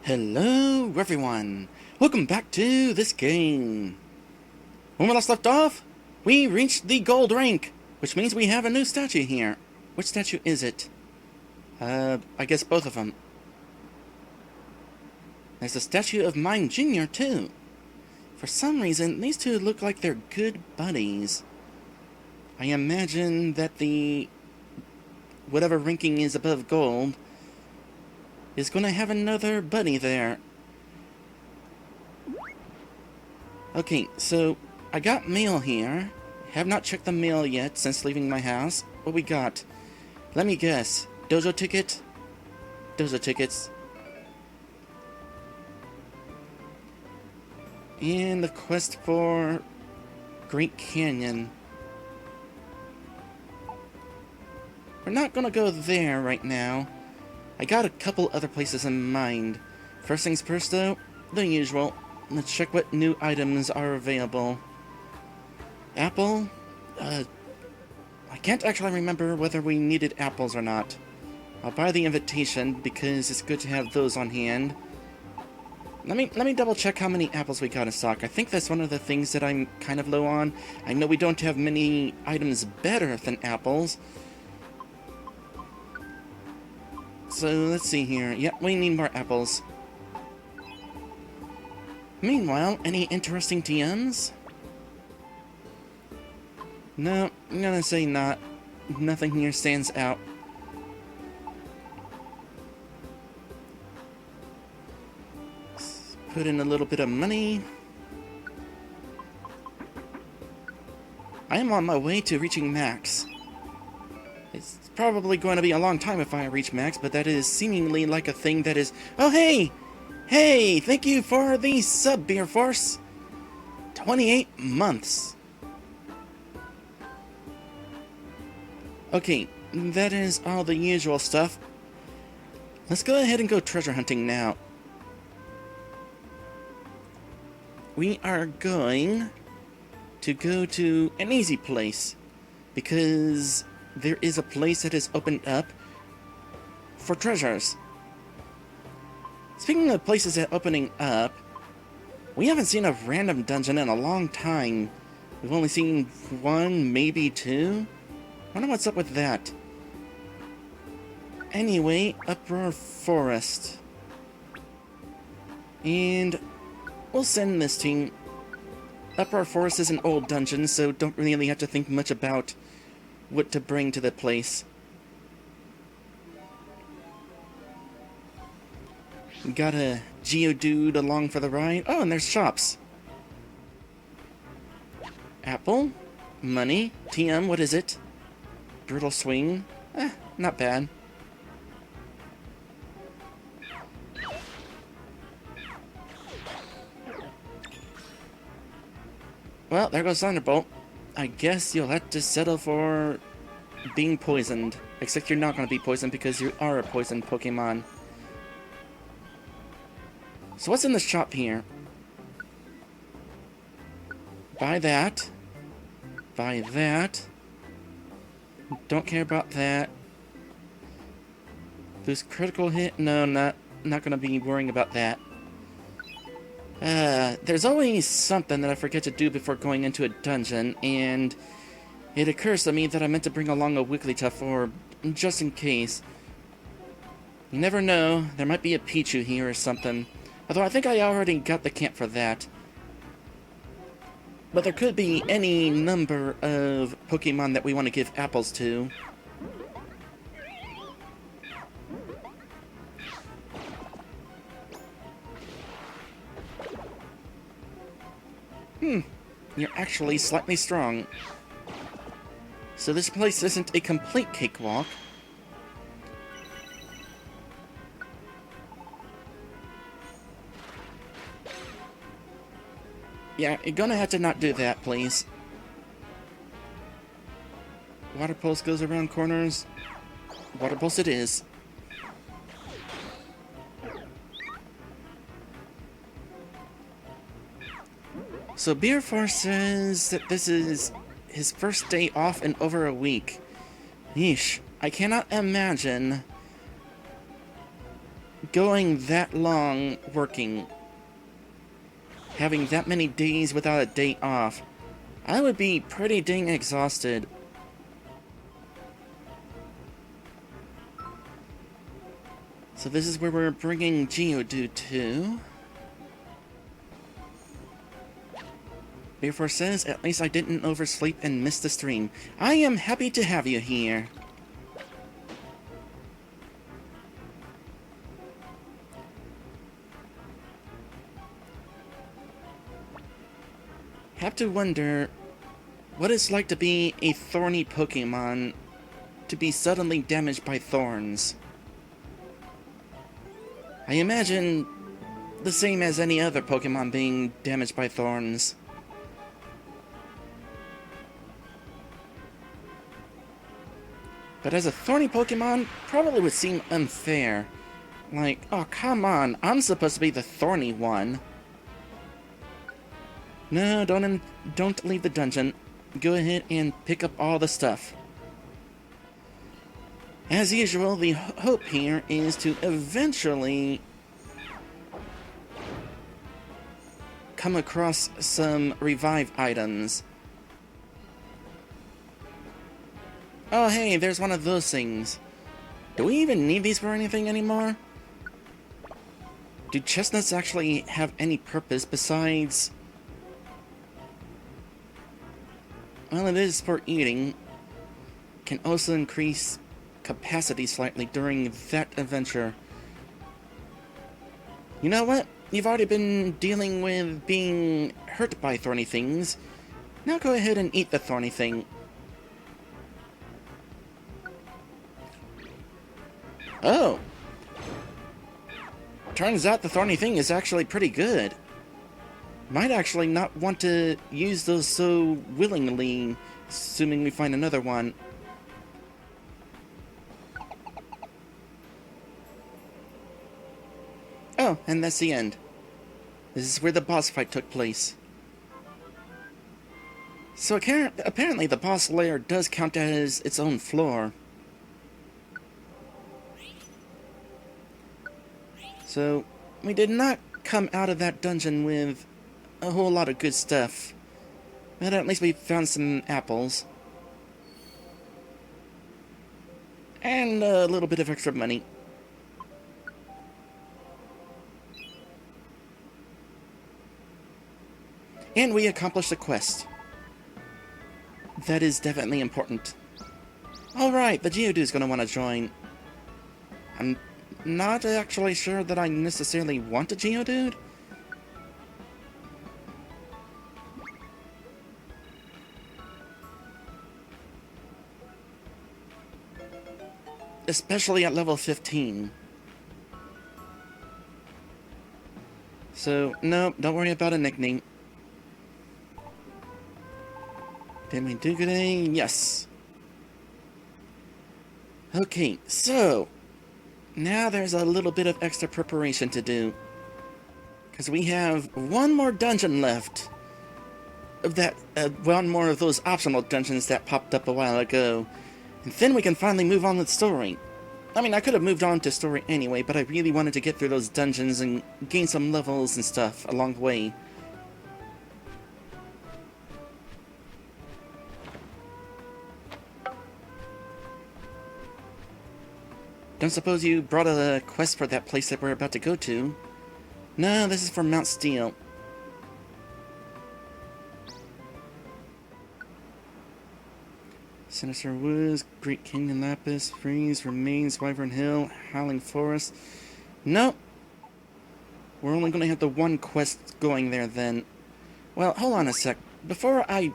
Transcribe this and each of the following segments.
Hello everyone! Welcome back to this game! When we last left off, we reached the gold rank, which means we have a new statue here. Which statue is it? I guess both of them. There's a statue of Mime Jr. too. For some reason, these two look like they're good buddies. I imagine that the whatever ranking is above gold is going to have another buddy there. Okay, so I got mail here. Have not checked the mail yet since leaving my house. What we got? Let me guess. Dojo ticket? Dojo tickets. And the quest for Great Canyon. We're not gonna go there right now. I got a couple other places in mind. First things first though, the usual. Let's check what new items are available. Apple? I can't actually remember whether we needed apples or not. I'll buy the invitation because it's good to have those on hand. Let me double check how many apples we got in stock. I think that's one of the things that I'm kind of low on. I know we don't have many items better than apples. So, let's see here. Yep, we need more apples. Meanwhile, any interesting TMs? No, I'm gonna say not. Nothing here stands out. Let's put in a little bit of money. I am on my way to reaching max. It's probably going to be a long time if I reach max, but that is seemingly like a thing that is... Oh, hey! Hey! Thank you for the sub, Beer Force! 28 months. Okay, that is all the usual stuff. Let's go ahead and go treasure hunting now. We are going to go to an easy place, because there is a place that is opened up for treasures. Speaking of places that are opening up, we haven't seen a random dungeon in a long time. We've only seen one, maybe two. I wonder what's up with that. Anyway, Uproar Forest. And we'll send this team. Uproar Forest is an old dungeon, so don't really have to think much about what to bring to the place. We got a Geodude along for the ride. Oh, and there's shops. Apple, money, TM, what is it? Brutal Swing, not bad. Well, there goes Thunderbolt. I guess you'll have to settle for being poisoned. Except you're not going to be poisoned because you are a poisoned Pokemon. So what's in the shop here? Buy that. Buy that. Don't care about that. Boost critical hit? No, not going to be worrying about that. There's always something that I forget to do before going into a dungeon, and it occurs to me that I meant to bring along a Wigglytuff, or just in case. You never know, there might be a Pichu here or something. Although I think I already got the camp for that. But there could be any number of Pokemon that we want to give apples to. You're actually slightly strong. So this place isn't a complete cakewalk. Yeah, you're gonna have to not do that, please. Water pulse goes around corners. Water pulse it is. So Beer Force says that this is his first day off in over a week. Yeesh, I cannot imagine going that long working, having that many days without a day off, I would be pretty dang exhausted. So this is where we're bringing Geodude to. Therefore says, at least I didn't oversleep and miss the stream. I am happy to have you here. Have to wonder what it's like to be a thorny Pokemon, to be suddenly damaged by thorns. I imagine the same as any other Pokemon being damaged by thorns. But as a thorny Pokemon, probably would seem unfair. Like, oh come on, I'm supposed to be the thorny one. No, don't leave the dungeon. Go ahead and pick up all the stuff. As usual, the hope here is to eventually come across some revive items. Oh hey, there's one of those things. Do we even need these for anything anymore? Do chestnuts actually have any purpose besides... Well, it is for eating. Can also increase capacity slightly during that adventure. You know what? You've already been dealing with being hurt by thorny things. Now go ahead and eat the thorny thing. Oh! Turns out the thorny thing is actually pretty good. Might actually not want to use those so willingly, assuming we find another one. Oh, and that's the end. This is where the boss fight took place. So apparently the boss lair does count as its own floor. So, we did not come out of that dungeon with a whole lot of good stuff. But at least we found some apples. And a little bit of extra money. And we accomplished the quest. That is definitely important. Alright, the Geodude's gonna want to join. I'm not actually sure that I necessarily want a Geodude. Especially at level 15. So, no, don't worry about a nickname. Did we do good? Yes. Okay, so now there's a little bit of extra preparation to do. Because we have one more dungeon left. Of that, one more of those optional dungeons that popped up a while ago. And then we can finally move on with story. I mean, I could have moved on to story anyway, but I really wanted to get through those dungeons and gain some levels and stuff along the way. Don't suppose you brought a quest for that place that we're about to go to? No, this is for Mount Steel. Sinister Woods, Great Canyon Lapis, Freeze, Remains, Wyvern Hill, Howling Forest. Nope. We're only going to have the one quest going there then. Well, hold on a sec. Before I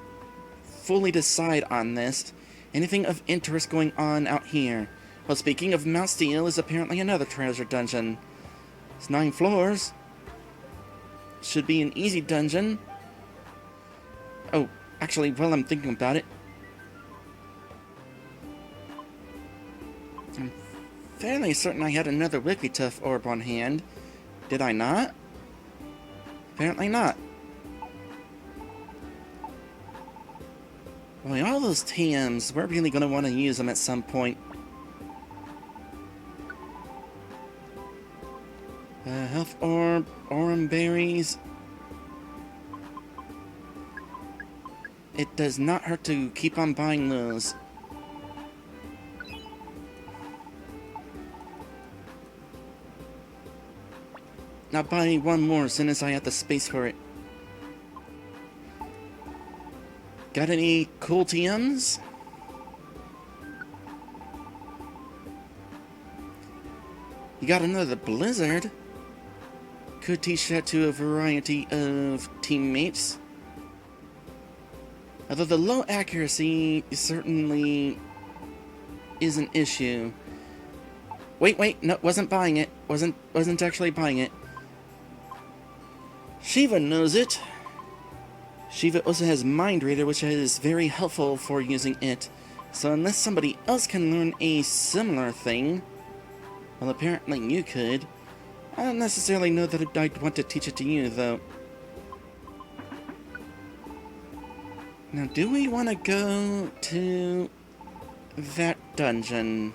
fully decide on this, anything of interest going on out here? Well, speaking of Mount Steel, is apparently another treasure dungeon. It's 9 floors. Should be an easy dungeon. Oh, actually, while I'm thinking about it, I'm fairly certain I had another Wigglytuff orb on hand. Did I not? Apparently not. Boy, all those TMs, we're really going to want to use them at some point. Health orb, aurum berries. It does not hurt to keep on buying those. I'll buy one more as soon as I have the space for it. Got any cool TMs? You got another blizzard? Could teach that to a variety of teammates. Although the low accuracy certainly is an issue. Wait, no, wasn't buying it. Wasn't actually buying it. Shiva knows it. Shiva also has Mind Reader, which is very helpful for using it. So unless somebody else can learn a similar thing, well, apparently you could. I don't necessarily know that I'd want to teach it to you, though. Now, do we want to go to that dungeon?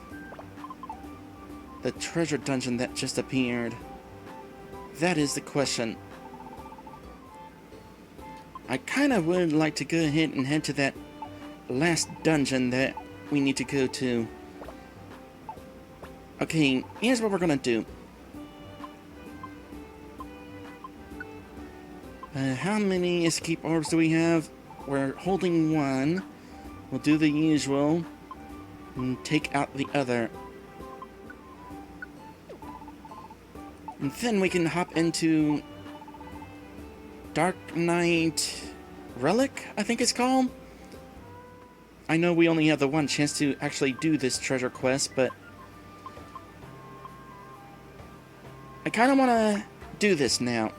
The treasure dungeon that just appeared? That is the question. I kind of would like to go ahead and head to that last dungeon that we need to go to. Okay, here's what we're gonna do. How many escape orbs do we have? We're holding one. We'll do the usual and take out the other. And then we can hop into Darknight Relic, I think it's called. I know we only have the one chance to actually do this treasure quest, but I kind of want to do this now.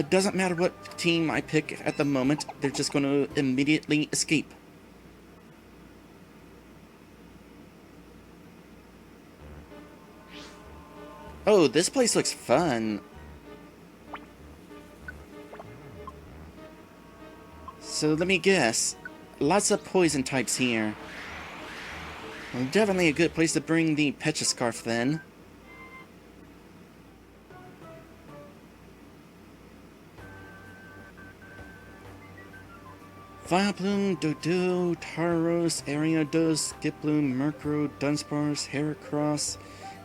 Doesn't matter what team I pick at the moment, they're just going to immediately escape. Oh, this place looks fun. So let me guess. Lots of poison types here. Well, definitely a good place to bring the Petroscarf then. Vileplume, Dodo, Taros, Ariados, Skiploom, Murkrow, Dunsparce, Heracross,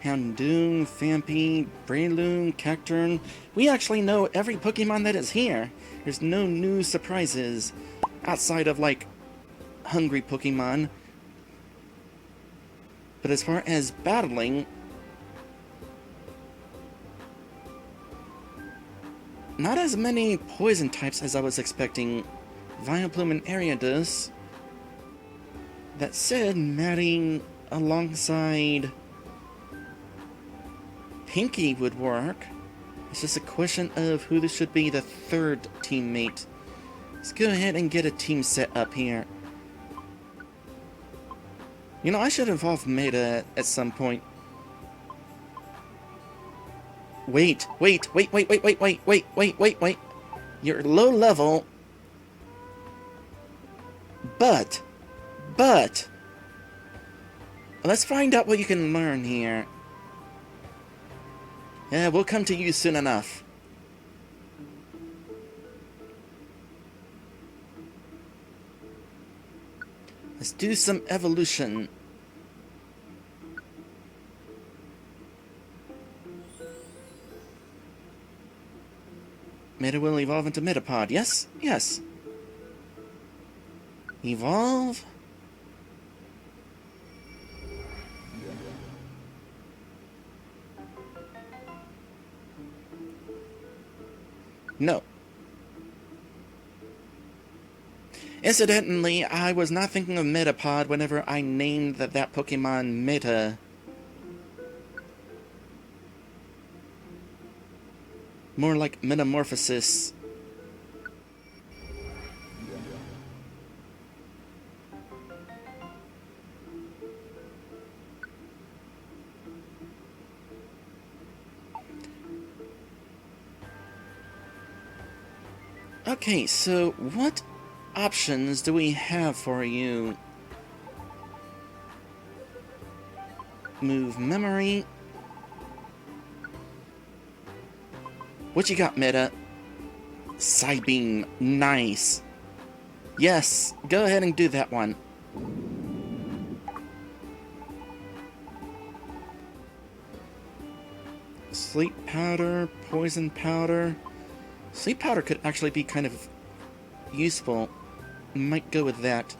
Houndoom, Phampi, Breloom, Cacturn. We actually know every Pokemon that is here. There's no new surprises. Outside of, like, hungry Pokemon. But as far as battling, not as many poison types as I was expecting. Vileplume and Ariados. That said, matting alongside Pinky would work. It's just a question of who this should be the third teammate. Let's go ahead and get a team set up here. You know, I should evolve Meta at some point. Wait. You're low level. But, let's find out what you can learn here. Yeah, we'll come to you soon enough. Let's do some evolution. Meta will evolve into Metapod, yes? Yes. Evolve. No. Incidentally, I was not thinking of Metapod whenever I named that Pokemon Meta. More like Metamorphosis. Okay, so what options do we have for you? Move memory. What you got, Meta? Psybeam. Nice. Yes, go ahead and do that one. Sleep powder, poison powder. Sleep powder could actually be kind of useful. Might go with that.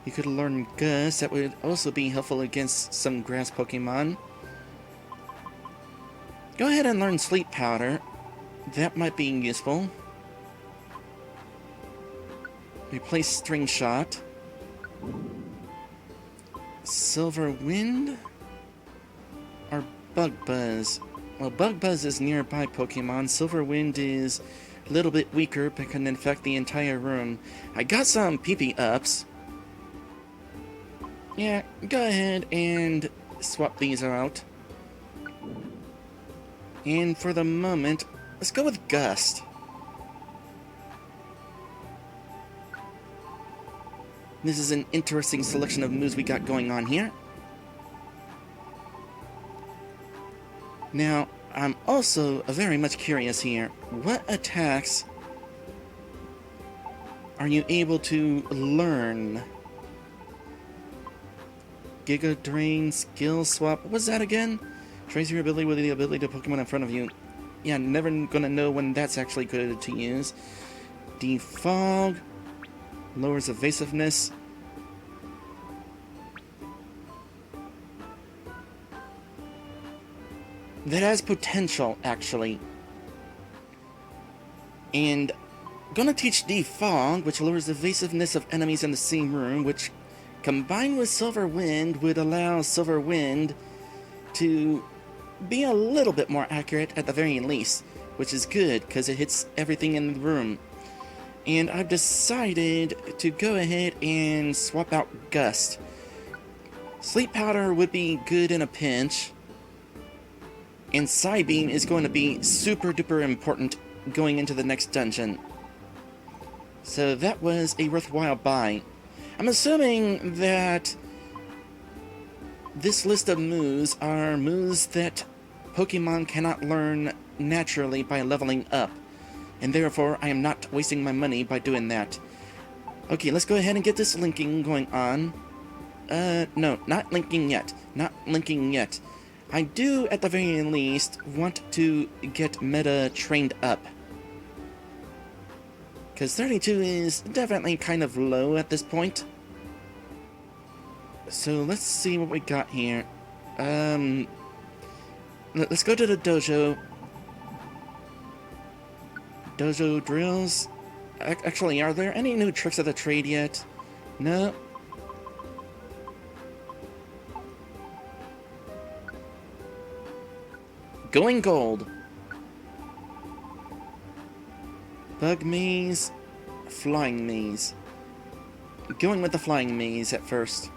You could learn Gust. That would also be helpful against some grass Pokemon. Go ahead and learn Sleep powder. That might be useful. Replace String Shot. Silver Wind? Or Bug Buzz? Well, Bug Buzz is nearby Pokemon. Silver Wind is a little bit weaker, but can infect the entire room. I got some PP ups. Yeah, go ahead and swap these out. And for the moment, let's go with Gust. This is an interesting selection of moves we got going on here. Now, I'm also very much curious here. What attacks are you able to learn? Giga Drain, Skill Swap. What was that again? Trace your ability with the ability to Pokemon in front of you. Yeah, never gonna know when that's actually good to use. Defog. Lowers evasiveness. That has potential, actually. And gonna teach Defog, which lowers the evasiveness of enemies in the same room, which combined with Silver Wind would allow Silver Wind to be a little bit more accurate at the very least, which is good because it hits everything in the room. And I've decided to go ahead and swap out Gust. Sleep Powder would be good in a pinch, and Psybeam is going to be super duper important going into the next dungeon. So that was a worthwhile buy. I'm assuming that this list of moves are moves that Pokemon cannot learn naturally by leveling up, and therefore I am not wasting my money by doing that. Okay, let's go ahead and get this linking going on. No, not linking yet. Not linking yet. I do, at the very least, want to get Meta trained up. Because 32 is definitely kind of low at this point. So let's see what we got here. Let's go to the dojo. Dojo drills. Actually, are there any new tricks of the trade yet? No. Going gold. Bug maze. Flying maze. Going with the flying maze at first.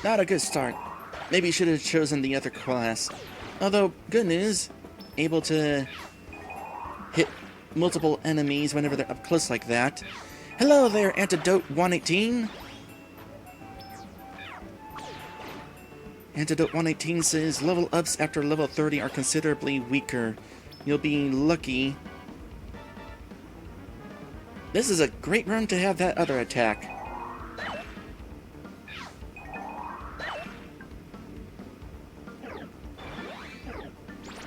Not a good start. Maybe you should have chosen the other class. Although, good news, able to hit multiple enemies whenever they're up close like that. Hello there, Antidote 118. Antidote 118 says level ups after level 30 are considerably weaker. You'll be lucky. This is a great run to have that other attack.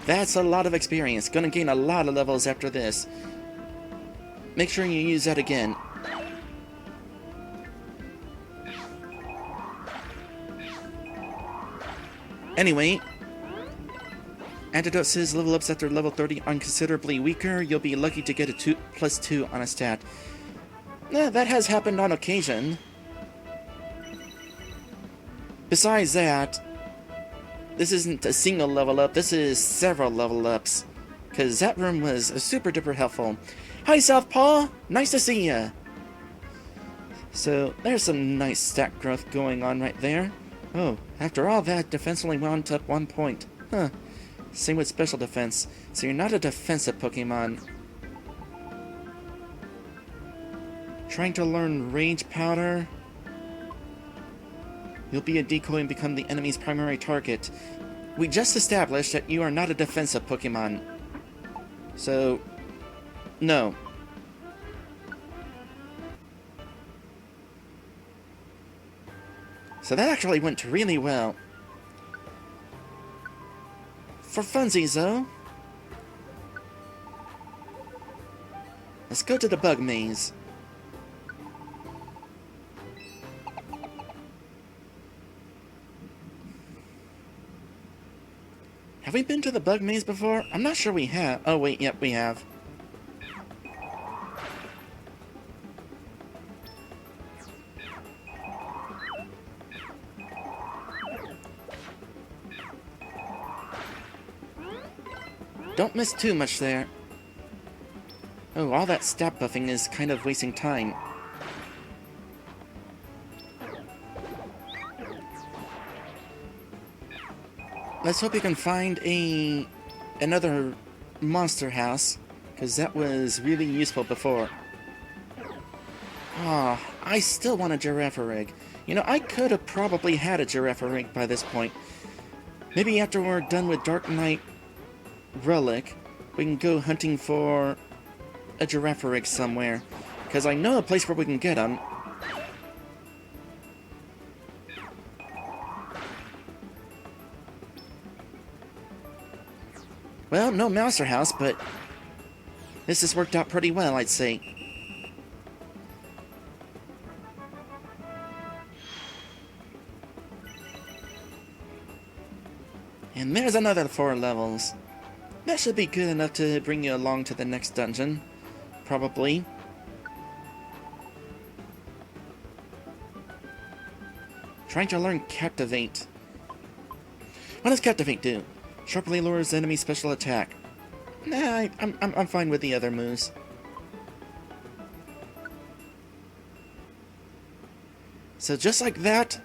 That's a lot of experience. Gonna gain a lot of levels after this. Make sure you use that again. Anyway, Antidote says level ups after level 30 are considerably weaker. You'll be lucky to get a +2 on a stat. That has happened on occasion. Besides that, this isn't a single level up, this is several level ups. Because that room was super duper helpful. Hi Southpaw! Nice to see ya! So, there's some nice stat growth going on right there. Oh, after all that, defense only went up 1 point. Huh. Same with special defense. So you're not a defensive Pokemon. Trying to learn Rage Powder? You'll be a decoy and become the enemy's primary target. We just established that you are not a defensive Pokemon. So, no. So that actually went really well. For funsies, though, let's go to the bug maze. Have we been to the bug maze before? I'm not sure we have. Oh wait, yep, we have. Don't miss too much there. Oh, all that stat buffing is kind of wasting time. Let's hope you can find another monster house, because that was really useful before. Ah, I still want a Girafarig. You know, I could have probably had a Girafarig by this point. Maybe after we're done with Darknight Relic, we can go hunting for a Girafarig somewhere, because I know a place where we can get them. Well, no Mouser House, but this has worked out pretty well, I'd say. And there's another 4 levels. That should be good enough to bring you along to the next dungeon. Probably. Trying to learn Captivate. What does Captivate do? Sharply lowers enemy special attack. Nah, I'm fine with the other moves. So just like that,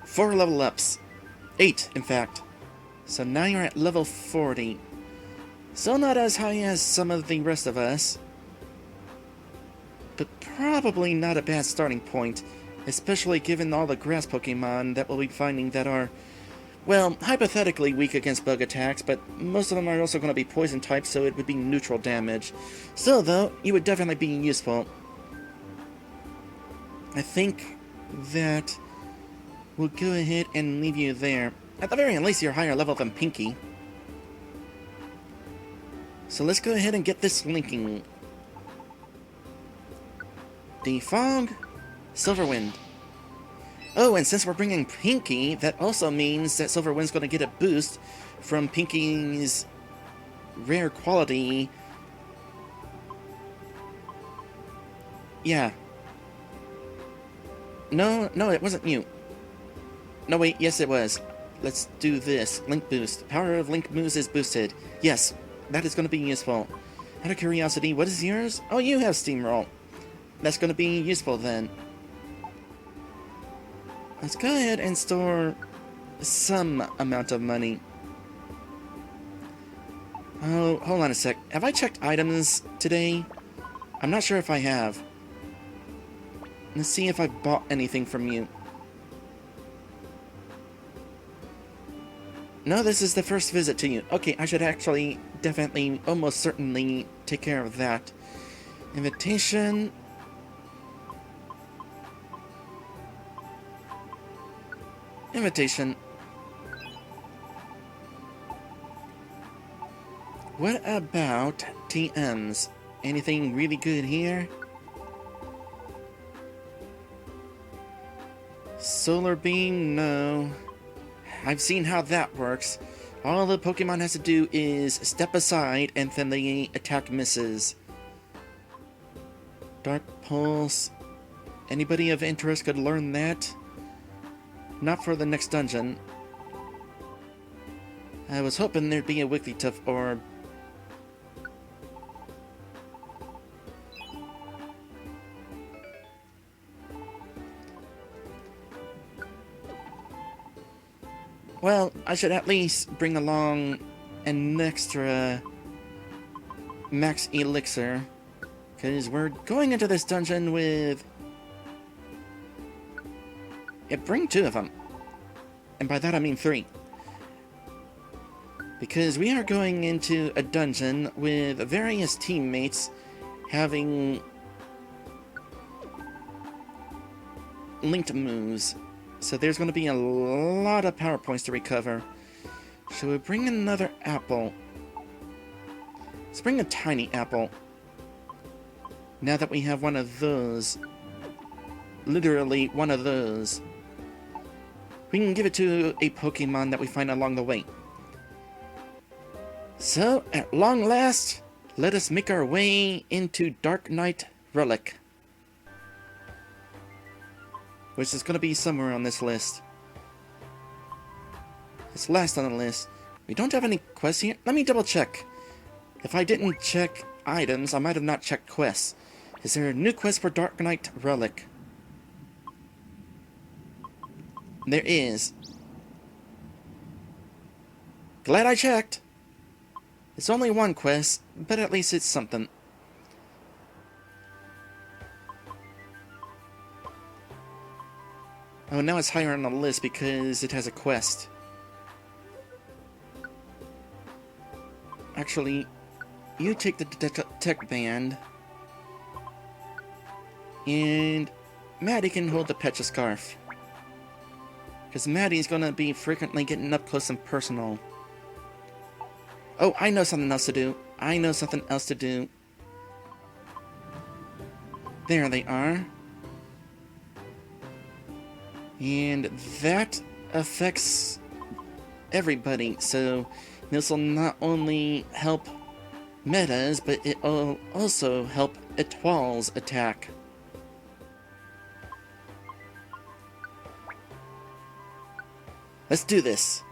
4 level ups. 8, in fact. So now you're at level 40. Still not as high as some of the rest of us. But probably not a bad starting point. Especially given all the grass Pokemon that we'll be finding that are, well, hypothetically weak against bug attacks, but most of them are also going to be poison types, so it would be neutral damage. Still, though, you would definitely be useful. I think that we'll go ahead and leave you there. At the very least, you're higher level than Pinky. So let's go ahead and get this linking. Defog, Silverwind. Oh, and since we're bringing Pinky, that also means that Silverwind's going to get a boost from Pinky's rare quality. Yeah. No, it wasn't you. No, wait, yes it was. Let's do this. Link boost. Power of Link moves is boosted. Yes, that is going to be useful. Out of curiosity, what is yours? Oh, you have Steamroll. That's going to be useful then. Let's go ahead and store some amount of money. Oh, hold on a sec. Have I checked items today? I'm not sure if I have. Let's see if I bought anything from you. No, this is the first visit to you. Okay, I should actually, definitely, almost certainly take care of that. Invitation. Invitation. What about TMs? Anything really good here? Solar Beam? No. I've seen how that works. All the Pokemon has to do is step aside and then the attack misses. Dark Pulse. Anybody of interest could learn that? Not for the next dungeon. I was hoping there'd be a Wigglytuff orb. Well, I should at least bring along an extra max elixir, because we're going into this dungeon with... Yeah, bring 2 of them. And by that I mean 3. Because we are going into a dungeon with various teammates having linked moves. So there's going to be a lot of power points to recover. Should we bring another apple? Let's bring a tiny apple. Now that we have one of those. Literally one of those. We can give it to a Pokemon that we find along the way. So, at long last, let us make our way into Darknight Relic. Which is going to be somewhere on this list. It's last on the list. We don't have any quests here. Let me double check. If I didn't check items, I might have not checked quests. Is there a new quest for Darknight Relic? There is. Glad I checked. It's only one quest, but at least it's something. Oh, now it's higher on the list because it has a quest. Actually, you take the tech band, and Maddie can hold the Pecha Scarf. Because Maddie's gonna be frequently getting up close and personal. Oh, I know something else to do. I know something else to do. There they are. And that affects everybody. So this will not only help metas, but it will also help Etoile's attack. Let's do this.